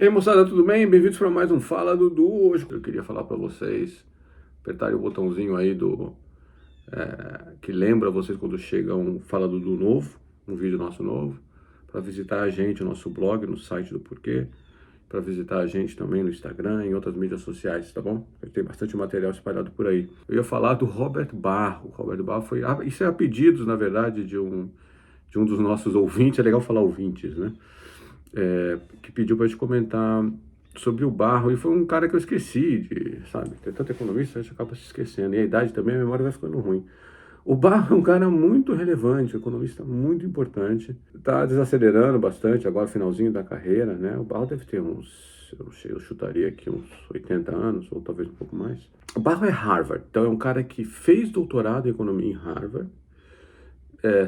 E aí, moçada, tudo bem? Bem-vindos para mais um Fala Dudu. Hoje eu queria falar para vocês, apertarem o botãozinho aí que lembra vocês quando chega um Fala Dudu novo, um vídeo nosso novo, para visitar a gente, o nosso blog, no site do Porquê, para visitar a gente também no Instagram e em outras mídias sociais, tá bom? Tem bastante material espalhado por aí. Eu ia falar do Robert Barro. O Robert Barro foi... isso é a pedidos, na verdade, de um dos nossos ouvintes. É legal falar ouvintes, né? Que pediu para a gente comentar sobre o Barro, e foi um cara que eu esqueci, sabe? Tem tanto economista, a gente acaba se esquecendo, e a idade também, a memória vai ficando ruim. O Barro é um cara muito relevante, um economista muito importante, está desacelerando bastante agora, finalzinho da carreira, né? O Barro deve ter uns, eu não sei, eu chutaria aqui uns 80 anos, ou talvez um pouco mais. O Barro é Harvard, então é um cara que fez doutorado em economia em Harvard,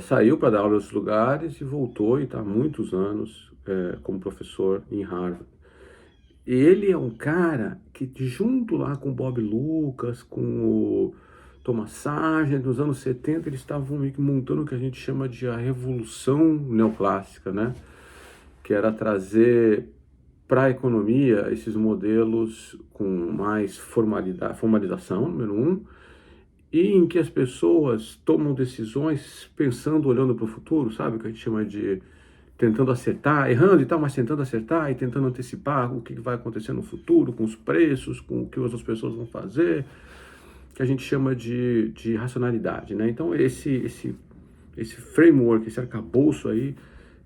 saiu para dar aula em outros lugares e voltou e está há muitos anos como professor em Harvard. Ele é um cara que, junto lá com o Bob Lucas, com o Thomas Sargent, nos anos 70, eles estavam meio que montando o que a gente chama de a revolução neoclássica, né? Que era trazer para a economia esses modelos com mais formalização, número um, e em que as pessoas tomam decisões pensando, olhando para o futuro, sabe? O que a gente chama de tentando acertar, errando e tal, mas tentando acertar e tentando antecipar o que vai acontecer no futuro, com os preços, com o que outras pessoas vão fazer, que a gente chama de racionalidade, né? Então esse framework, esse arcabouço aí,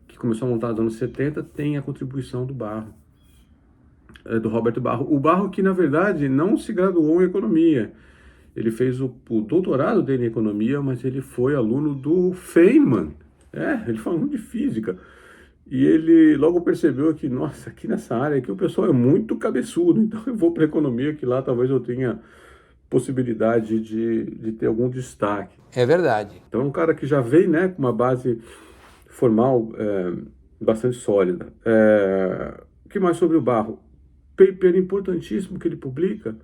que começou a montar nos anos 70, tem a contribuição do Barro, do Robert Barro. O Barro que, na verdade, não se graduou em economia. Ele fez o doutorado dele em economia, mas ele foi aluno do Feynman. Ele foi aluno de física. E ele logo percebeu que, nossa, aqui nessa área aqui o pessoal é muito cabeçudo, então eu vou para economia, que lá talvez eu tenha possibilidade de ter algum destaque. É verdade. Então é um cara que já vem, né, com uma base formal bastante sólida. O que mais sobre o Barro? Paper importantíssimo que ele publica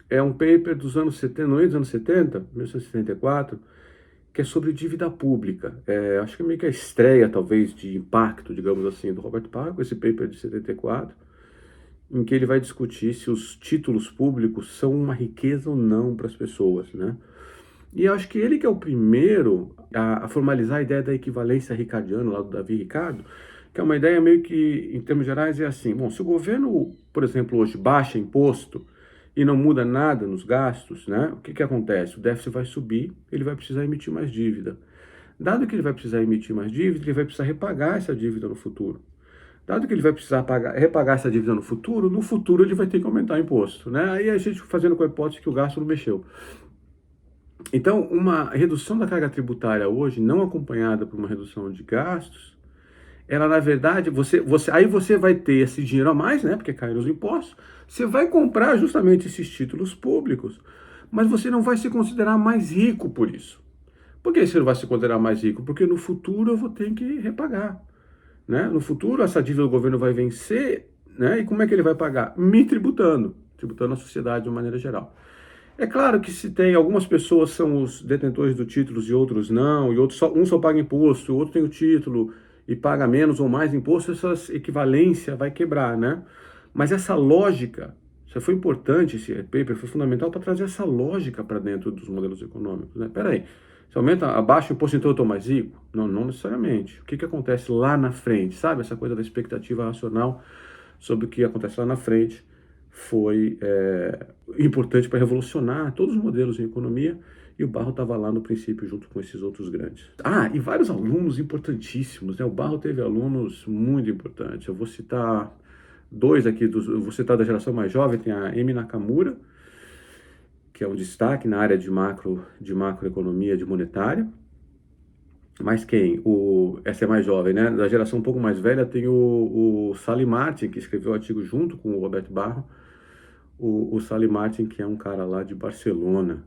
é um paper dos anos 70, no meio dos anos 70, 1974, que é sobre dívida pública. Acho que é meio que a estreia, talvez, de impacto, digamos assim, do Robert Barro, esse paper de 74, em que ele vai discutir se os títulos públicos são uma riqueza ou não para as pessoas, né? E acho que ele que é o primeiro a formalizar a ideia da equivalência ricardiana, lá do Davi Ricardo, que é uma ideia meio que, em termos gerais, é assim, bom, se o governo, por exemplo, hoje baixa imposto e não muda nada nos gastos, né? O que acontece? O déficit vai subir, ele vai precisar emitir mais dívida. Dado que ele vai precisar emitir mais dívida, ele vai precisar repagar essa dívida no futuro. Dado que ele vai precisar repagar essa dívida no futuro ele vai ter que aumentar o imposto, né? Aí a gente fazendo com a hipótese que o gasto não mexeu. Então, uma redução da carga tributária hoje, não acompanhada por uma redução de gastos, ela, na verdade, aí você vai ter esse dinheiro a mais, né? Porque cai nos impostos. Você vai comprar justamente esses títulos públicos, mas você não vai se considerar mais rico por isso. Por que você não vai se considerar mais rico? Porque no futuro eu vou ter que repagar, né? No futuro essa dívida do governo vai vencer, né? E como é que ele vai pagar? Me tributando a sociedade de uma maneira geral. É claro que se tem algumas pessoas são os detentores do título e outros não, e outros um só paga imposto, o outro tem o título e paga menos ou mais imposto, essa equivalência vai quebrar, né? Mas essa lógica, isso foi importante, esse paper foi fundamental para trazer essa lógica para dentro dos modelos econômicos, né? Peraí, se aumenta, abaixa o imposto, então eu estou mais rico? Não, não necessariamente. O que acontece lá na frente, sabe? Essa coisa da expectativa racional sobre o que acontece lá na frente foi importante para revolucionar todos os modelos em economia, e o Barro estava lá no princípio junto com esses outros grandes. E vários alunos importantíssimos, né? O Barro teve alunos muito importantes. Eu vou citar dois aqui, vou citar da geração mais jovem, tem a Emi Nakamura, que é um destaque na área de macroeconomia, de monetária. Mas quem? Essa é mais jovem, né? Da geração um pouco mais velha tem o Sally Martin, que escreveu o artigo junto com o Robert Barro. O Sally Martin, que é um cara lá de Barcelona,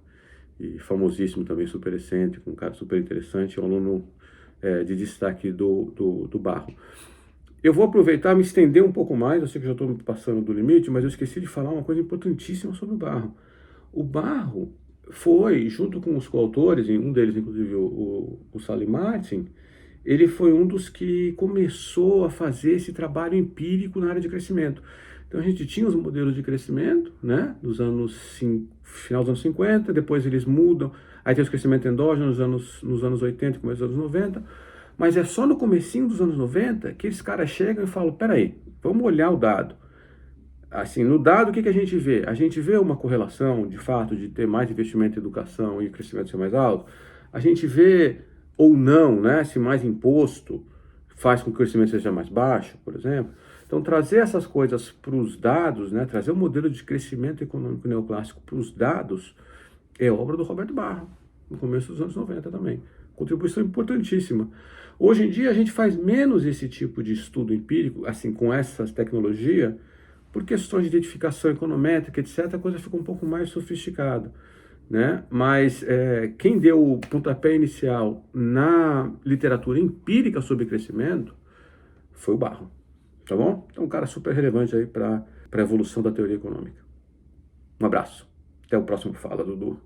e famosíssimo também, super excêntrico, um cara super interessante, é um aluno de destaque do Barro. Eu vou aproveitar e me estender um pouco mais, eu sei que já estou passando do limite, mas eu esqueci de falar uma coisa importantíssima sobre o Barro. O Barro foi, junto com os coautores, um deles inclusive o Sally Martin, ele foi um dos que começou a fazer esse trabalho empírico na área de crescimento. Então a gente tinha os modelos de crescimento, né, final dos anos 50, depois eles mudam, aí tem os crescimento endógeno nos anos 80 e começo dos anos 90, mas é só no comecinho dos anos 90 que esses caras chegam e falam, peraí, vamos olhar o dado. Assim, no dado, o que a gente vê? A gente vê uma correlação, de fato, de ter mais investimento em educação e o crescimento ser mais alto. A gente vê ou não, né, se mais imposto faz com que o crescimento seja mais baixo, por exemplo. Então, trazer essas coisas para os dados, né, trazer o modelo de crescimento econômico neoclássico para os dados, é obra do Roberto Barro, no começo dos anos 90 também. Contribuição importantíssima. Hoje em dia, a gente faz menos esse tipo de estudo empírico, assim, com essas tecnologias, por questões de identificação econométrica, etc., a coisa ficou um pouco mais sofisticada, né? Mas quem deu o pontapé inicial na literatura empírica sobre crescimento foi o Barro, tá bom? Então, um cara super relevante aí para a evolução da teoria econômica. Um abraço. Até o próximo Fala, Dudu.